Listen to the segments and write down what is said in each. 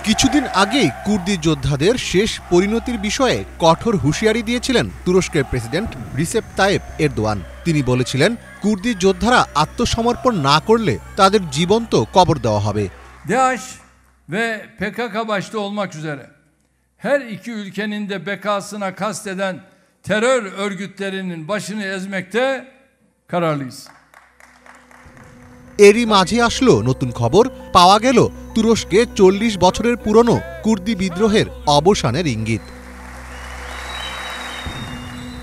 কিছুদিন আগেই কুর্দি যোদ্ধাদের শেষ পরিণতির বিষয়ে কঠোর হুঁশিয়ারি দিয়েছিলেন তুরস্কের প্রেসিডেন্ট রিসেপ তাইপ এরদোয়ান। তিনি বলেছিলেন, কুর্দি যোদ্ধারা আত্মসমর্পণ না করলে তাদের জীবন্ত কবর দেওয়া হবে। DAEŞ ve PKK başta olmak üzere her iki ülkenin de bekasına kasteden terör örgütlerinin başını ezmekte kararlıyız. এরই মাঝে আসলো নতুন খবর, পাওয়া গেল তুরস্কে ৪০ বছরের পুরনো কুর্দি বিদ্রোহের অবসানের ইঙ্গিত।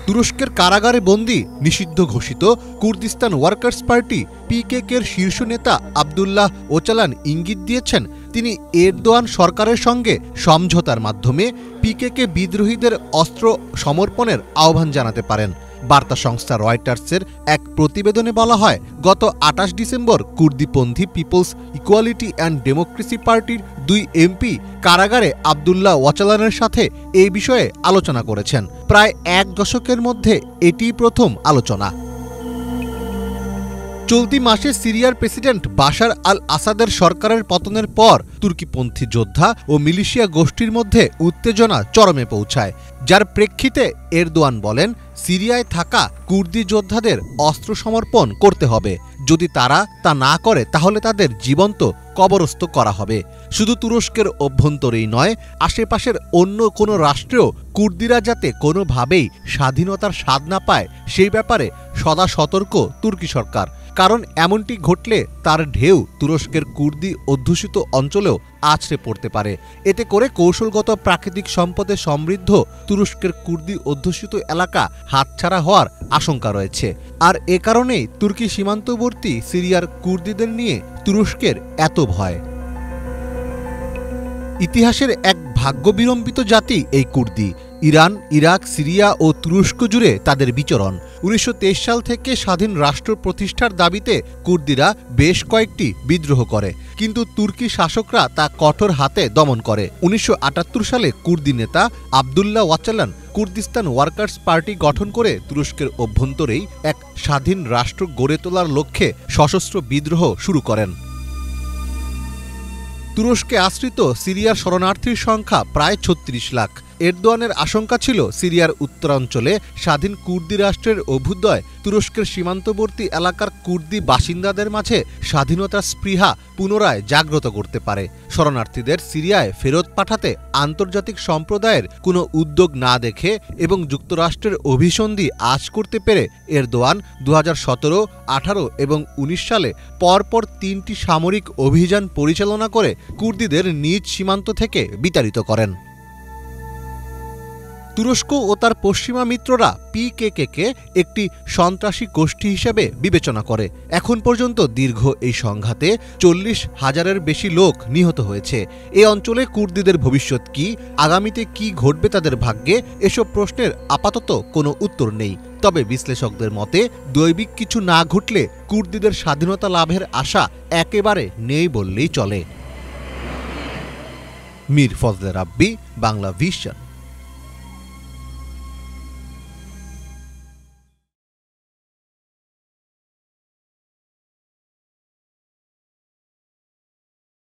তুরস্কের কারাগারে বন্দী নিষিদ্ধ ঘোষিত কুর্দিস্তান ওয়ার্কার্স পার্টি পিকেকের শীর্ষ নেতা আবদুল্লাহ ওচালান ইঙ্গিত দিয়েছেন তিনি এরদোয়ান সরকারের সঙ্গে সমঝোতার মাধ্যমে পিকেকে বিদ্রোহীদের অস্ত্র সমর্পণের আহ্বান জানাতে পারেন। বার্তা সংস্থা রয়টার্সের এক প্রতিবেদনে বলা হয়, গত ২৮ ডিসেম্বর কুর্দিপন্থী পিপলস ইকুয়ালিটি অ্যান্ড ডেমোক্রেসি পার্টির ২ এমপি কারাগারে আবদুল্লাহ ওয়াচালানের সাথে এই বিষয়ে আলোচনা করেছেন। প্রায় এক দশকের মধ্যে এটিই প্রথম আলোচনা। চলতি মাসে সিরিয়ার প্রেসিডেন্ট বাশার আল আসাদের সরকারের পতনের পর তুর্কিপন্থী যোদ্ধা ও মিলিশিয়া গোষ্ঠীর মধ্যে উত্তেজনা চরমে পৌঁছায়, যার প্রেক্ষিতে এরদোয়ান বলেন, সিরিয়ায় থাকা কুর্দি যোদ্ধাদের অস্ত্র সমর্পণ করতে হবে। যদি তারা তা না করে তাহলে তাদের জীবন্ত কবরস্থ করা হবে। শুধু তুরস্কের অভ্যন্তরেই নয়, আশেপাশের অন্য কোনো রাষ্ট্রেও কুর্দিরা যাতে কোনোভাবেই স্বাধীনতার স্বাদ না পায় সেই ব্যাপারে সদা সতর্ক তুর্কি সরকার। কারণ এমনটি ঘটলে তার ঢেউ তুরস্কের কুর্দি অধ্যুষিত অঞ্চলেও আছড়ে পড়তে পারে। এতে করে কৌশলগত প্রাকৃতিক সম্পদে সমৃদ্ধ তুরস্কের কুর্দি অধ্যুষিত এলাকা হাতছাড়া হওয়ার আশঙ্কা রয়েছে। আর এ কারণেই তুর্কি সীমান্তবর্তী সিরিয়ার কুর্দিদের নিয়ে তুরস্কের এত ভয়। ইতিহাসের এক ভাগ্যবিড়ম্বিত জাতি এই কুর্দি। ইরান, ইরাক, সিরিয়া ও তুরস্ক জুড়ে তাদের বিচরণ। ১৯২৩ সাল থেকে স্বাধীন রাষ্ট্র প্রতিষ্ঠার দাবিতে কুর্দিরা বেশ কয়েকটি বিদ্রোহ করে, কিন্তু তুর্কি শাসকরা তা কঠোর হাতে দমন করে। ১৯৭৮ সালে কুর্দি নেতা আবদুল্লাহ ওয়াচালান কুর্দিস্তান ওয়ার্কার্স পার্টি গঠন করে তুরস্কের অভ্যন্তরেই এক স্বাধীন রাষ্ট্র গড়ে তোলার লক্ষ্যে সশস্ত্র বিদ্রোহ শুরু করেন। তুরস্কে আশ্রিত সিরিয়ার শরণার্থীর সংখ্যা প্রায় ৩৬ লাখ। এরদোয়ানের আশঙ্কা ছিল সিরিয়ার উত্তরাঞ্চলে স্বাধীন কুর্দি রাষ্ট্রের অভ্যুদয় তুরস্কের সীমান্তবর্তী এলাকার কুর্দি বাসিন্দাদের মাঝে স্বাধীনতার স্পৃহা পুনরায় জাগ্রত করতে পারে। শরণার্থীদের সিরিয়ায় ফেরত পাঠাতে আন্তর্জাতিক সম্প্রদায়ের কোনো উদ্যোগ না দেখে এবং যুক্তরাষ্ট্রের অভিসন্ধি আঁচ করতে পেরে এরদোয়ান ২০১৭, ১৮ এবং ১৯ সালে পরপর ৩টি সামরিক অভিযান পরিচালনা করে কুর্দিদের নিজ সীমান্ত থেকে বিতাড়িত করেন। তুরস্ক ও তার পশ্চিমা মিত্ররা পিকেকে একটি সন্ত্রাসী গোষ্ঠী হিসেবে বিবেচনা করে। এখন পর্যন্ত দীর্ঘ এই সংঘাতে ৪০,০০০-এর বেশি লোক নিহত হয়েছে। এই অঞ্চলে কুর্দিদের ভবিষ্যৎ কি, আগামীতে কি ঘটবে তাদের ভাগ্যে, এসব প্রশ্নের আপাতত কোনো উত্তর নেই। তবে বিশ্লেষকদের মতে দৈবিক কিছু না ঘটলে কুর্দিদের স্বাধীনতা লাভের আশা একেবারে নেই বললেই চলে। মীর ফজলে রাব্বি, বাংলা ভিশন।